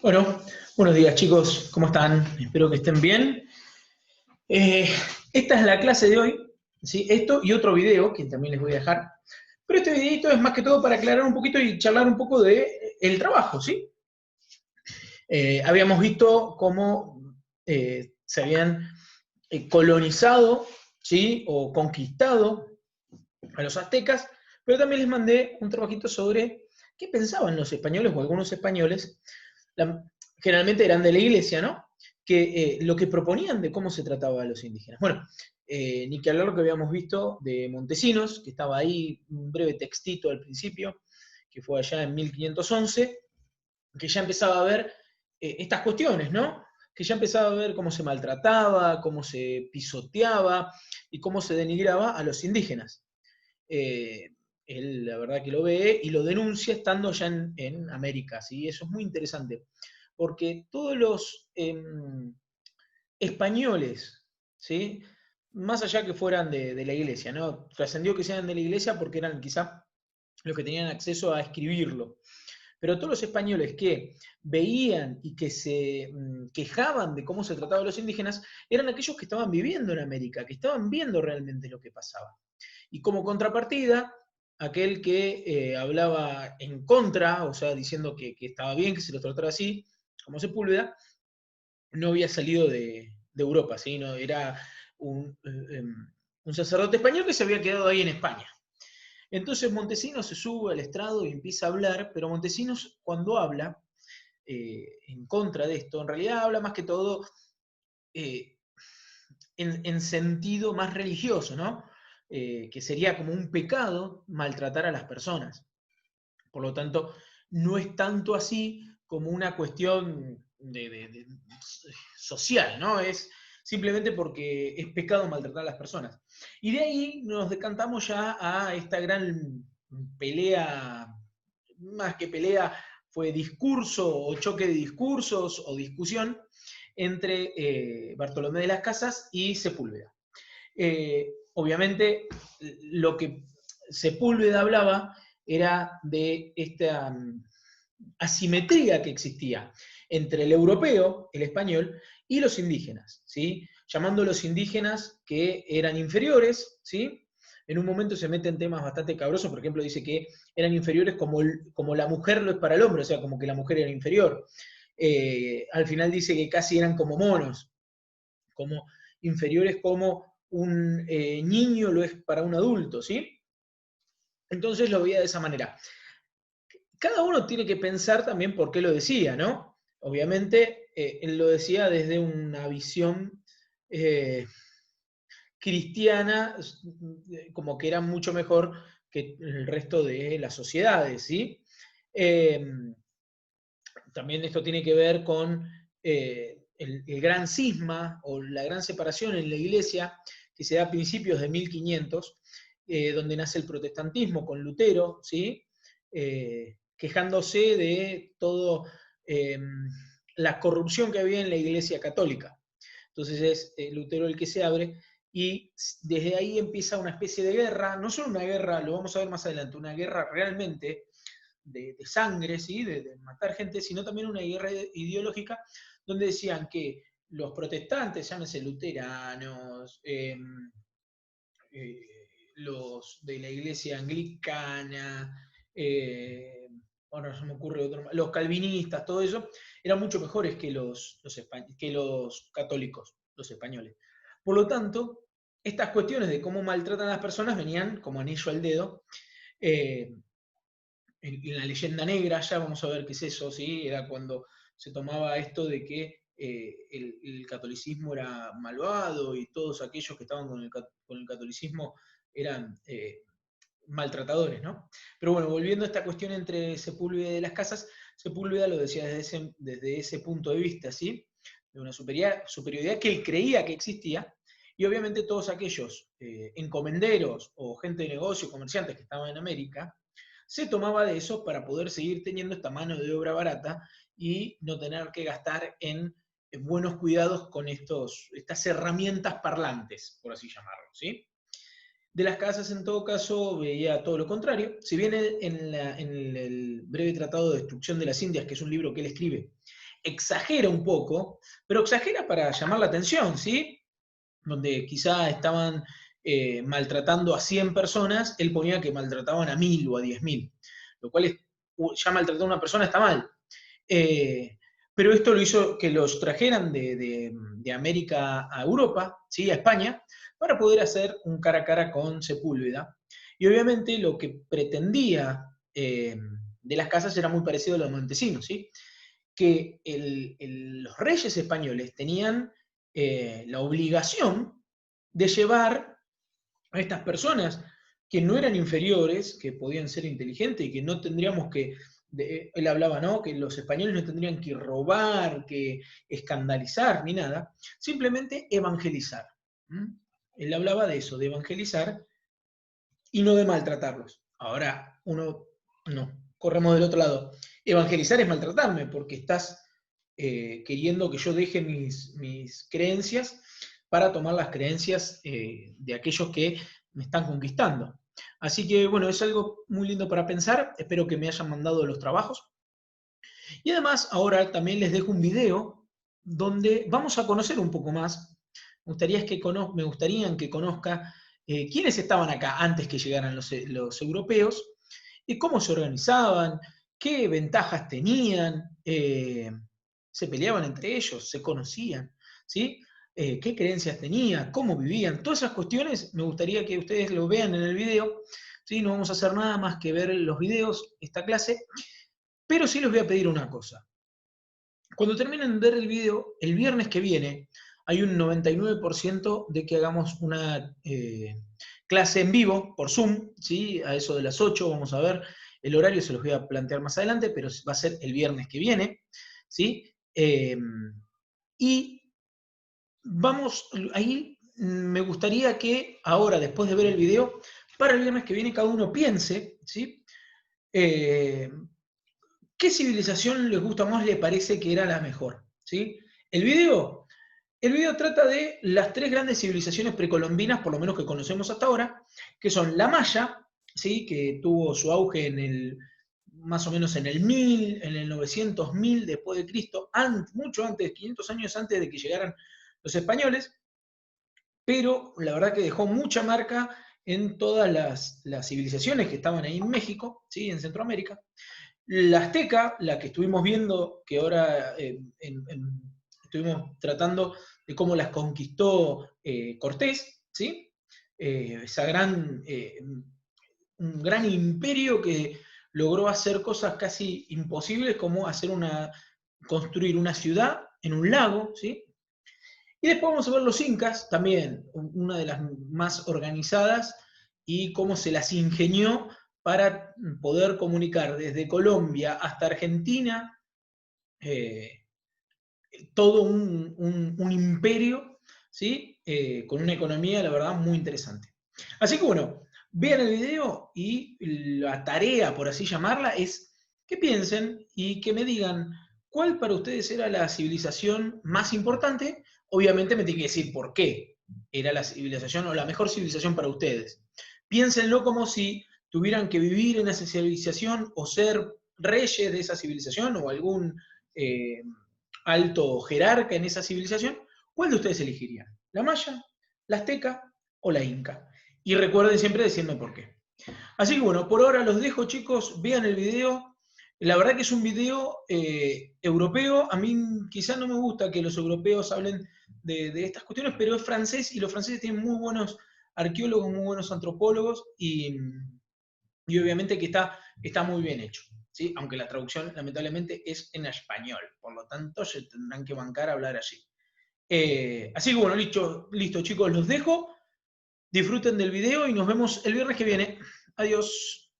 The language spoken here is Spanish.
Bueno, buenos días chicos, ¿cómo están? Espero que estén bien. Eh, Esta es la clase de hoy, ¿sí? Esto y otro video que también les voy a dejar. Pero este videito es más que todo para aclarar un poquito y charlar un poco de el trabajo, ¿sí? Habíamos visto cómo se habían colonizado, ¿sí? O conquistado a los aztecas, pero también les mandé un trabajito sobre qué pensaban los españoles o algunos españoles, la- generalmente eran de la iglesia, ¿no? Que lo que proponían de cómo se trataba a los indígenas. Bueno, ni que hablar lo que habíamos visto de Montesinos, que estaba ahí, un breve textito al principio, que fue allá en 1511, que ya empezaba a ver estas cuestiones, ¿no? Que ya empezaba a ver cómo se maltrataba, cómo se pisoteaba y cómo se denigraba a los indígenas. Eh, Él la verdad que lo ve y lo denuncia estando ya en América, ¿sí? Eso es muy interesante, porque todos los españoles, ¿sí? Más allá que fueran de la iglesia, ¿no? Trascendió que sean de la iglesia porque eran quizá los que tenían acceso a escribirlo. Pero todos los españoles que veían y que se quejaban de cómo se trataba a los indígenas eran aquellos que estaban viviendo en América, que estaban viendo realmente lo que pasaba. Y como contrapartida, aquel que hablaba en contra, o sea, diciendo que estaba bien que se lo tratara así, como Sepúlveda, no había salido de Europa, ¿sí? No, era un sacerdote español que se había quedado ahí en España. Entonces Montesinos se sube al estrado y empieza a hablar, pero Montesinos cuando habla en contra de esto, en realidad habla más que todo eh, en sentido más religioso, ¿no? Que sería como un pecado maltratar a las personas. Por lo tanto, no es tanto así como una cuestión de social, ¿no? Es simplemente porque es pecado maltratar a las personas. Y de ahí nos decantamos ya a esta gran pelea, más que pelea, fue discurso o choque de discursos o discusión entre Bartolomé de las Casas y Sepúlveda. Obviamente, lo que Sepúlveda hablaba era de esta asimetría que existía entre el europeo, el español, y los indígenas, ¿sí? Llamando a los indígenas que eran inferiores, ¿sí? En un momento se mete en temas bastante cabrosos, por ejemplo, dice que eran inferiores como la mujer lo es para el hombre, o sea, como que la mujer era inferior. Al final dice que casi eran como monos, como inferiores como un niño lo es para un adulto, ¿sí? Entonces lo veía de esa manera. Cada uno tiene que pensar también por qué lo decía, ¿no? Obviamente, él lo decía desde una visión eh, cristiana, como que era mucho mejor que el resto de las sociedades, ¿sí? Eh, También esto tiene que ver con el gran cisma o la gran separación en la iglesia que se da a principios de 1500, donde nace el protestantismo con Lutero, ¿sí? Quejándose de todo la corrupción que había en la iglesia católica. Entonces es Lutero el que se abre y desde ahí empieza una especie de guerra, no solo una guerra, lo vamos a ver más adelante, una guerra realmente de sangre, ¿sí? De matar gente, sino también una guerra ideológica donde decían que los protestantes, llámese luteranos, eh, los de la iglesia anglicana, bueno, no se me ocurre otro, los calvinistas, todo eso, eran mucho mejores que que los católicos, los españoles. Por lo tanto, estas cuestiones de cómo maltratan a las personas venían como anillo al dedo. Eh, en la leyenda negra, ya vamos a ver qué es eso, ¿sí? Era cuando se tomaba esto de que el catolicismo era malvado y todos aquellos que estaban con el catolicismo eran maltratadores, ¿no? Pero bueno, volviendo a esta cuestión entre Sepúlveda y de las Casas, Sepúlveda lo decía desde ese punto de vista, ¿sí? De una superioridad que él creía que existía, y obviamente todos aquellos encomenderos o gente de negocio, comerciantes que estaban en América, se tomaba de eso para poder seguir teniendo esta mano de obra barata y no tener que gastar en buenos cuidados con estas herramientas parlantes, por así llamarlo, ¿sí? De las Casas, en todo caso, veía todo lo contrario. Si bien en el breve tratado de destrucción de las Indias, que es un libro que él escribe exagera un poco, pero exagera para llamar la atención, ¿sí? Donde quizá estaban maltratando a 100 personas, él ponía que maltrataban a 1000 o a 10.000, lo cual es, ya maltratar a una persona está mal. Eh, pero esto lo hizo que los trajeran de América a Europa, ¿sí? A España, para poder hacer un cara a cara con Sepúlveda. Y obviamente lo que pretendía de las casas era muy parecido a lo de Montesinos, ¿sí? Que los reyes españoles tenían la obligación de llevar a estas personas que no eran inferiores, que podían ser inteligentes y que no tendríamos que, él hablaba, ¿no? Que los españoles no tendrían que robar, que escandalizar, ni nada, simplemente evangelizar. ¿Mm? Él hablaba de eso, de evangelizar y no de maltratarlos. Ahora, uno, no, corremos del otro lado. Evangelizar es maltratarme, porque estás queriendo que yo deje mis creencias para tomar las creencias de aquellos que me están conquistando. Así que, bueno, es algo muy lindo para pensar. Espero que me hayan mandado los trabajos. Y además, ahora también les dejo un video donde vamos a conocer un poco más. Me gustaría que conozca quiénes estaban acá antes que llegaran los europeos, y cómo se organizaban, qué ventajas tenían, se peleaban entre ellos, se conocían, ¿sí? Qué creencias tenían, cómo vivían, todas esas cuestiones me gustaría que ustedes lo vean en el video, ¿sí? No vamos a hacer nada más que ver los videos, esta clase, pero sí les voy a pedir una cosa. Cuando terminen de ver el video, el viernes que viene, hay un 99% de que hagamos una clase en vivo por Zoom, ¿sí? A eso de las 8 vamos a ver. El horario se los voy a plantear más adelante, pero va a ser el viernes que viene, ¿sí? Y vamos, ahí me gustaría que ahora, después de ver el video, para el viernes que viene cada uno piense, ¿sí? Eh, ¿Qué civilización les gusta más, le parece que era la mejor? ¿Sí? El video, el video trata de las tres grandes civilizaciones precolombinas, por lo menos que conocemos hasta ahora, que son la maya, ¿sí? Que tuvo su auge más o menos en el 1000, en el 900, 1000 después de Cristo, mucho antes, 500 años antes de que llegaran los españoles, pero la verdad que dejó mucha marca en todas las civilizaciones que estaban ahí en México, ¿sí? En Centroamérica. La azteca, la que estuvimos viendo, que ahora estuvimos tratando de cómo las conquistó Cortés, ¿sí? Un gran imperio que logró hacer cosas casi imposibles, como construir una ciudad en un lago, ¿sí? Y después vamos a ver los incas, también una de las más organizadas, y cómo se las ingenió para poder comunicar desde Colombia hasta Argentina, eh, todo un imperio, ¿sí? Con una economía, la verdad, muy interesante. Así que bueno, vean el video y la tarea, por así llamarla, es que piensen y que me digan cuál para ustedes era la civilización más importante. Obviamente me tienen que decir por qué era la civilización o la mejor civilización para ustedes. Piénsenlo como si tuvieran que vivir en esa civilización o ser reyes de esa civilización o algún alto jerarca en esa civilización. ¿Cuál de ustedes elegirían? ¿La maya, la azteca o la inca? Y recuerden siempre decirme por qué. Así que bueno, por ahora los dejo, chicos, vean el video. La verdad que es un video europeo. A mí quizás no me gusta que los europeos hablen de estas cuestiones, pero es francés y los franceses tienen muy buenos arqueólogos, muy buenos antropólogos y obviamente que está muy bien hecho, ¿sí? Aunque la traducción lamentablemente es en español, por lo tanto se tendrán que bancar a hablar allí. Así que bueno, listo chicos, los dejo, disfruten del video y nos vemos el viernes que viene. Adiós.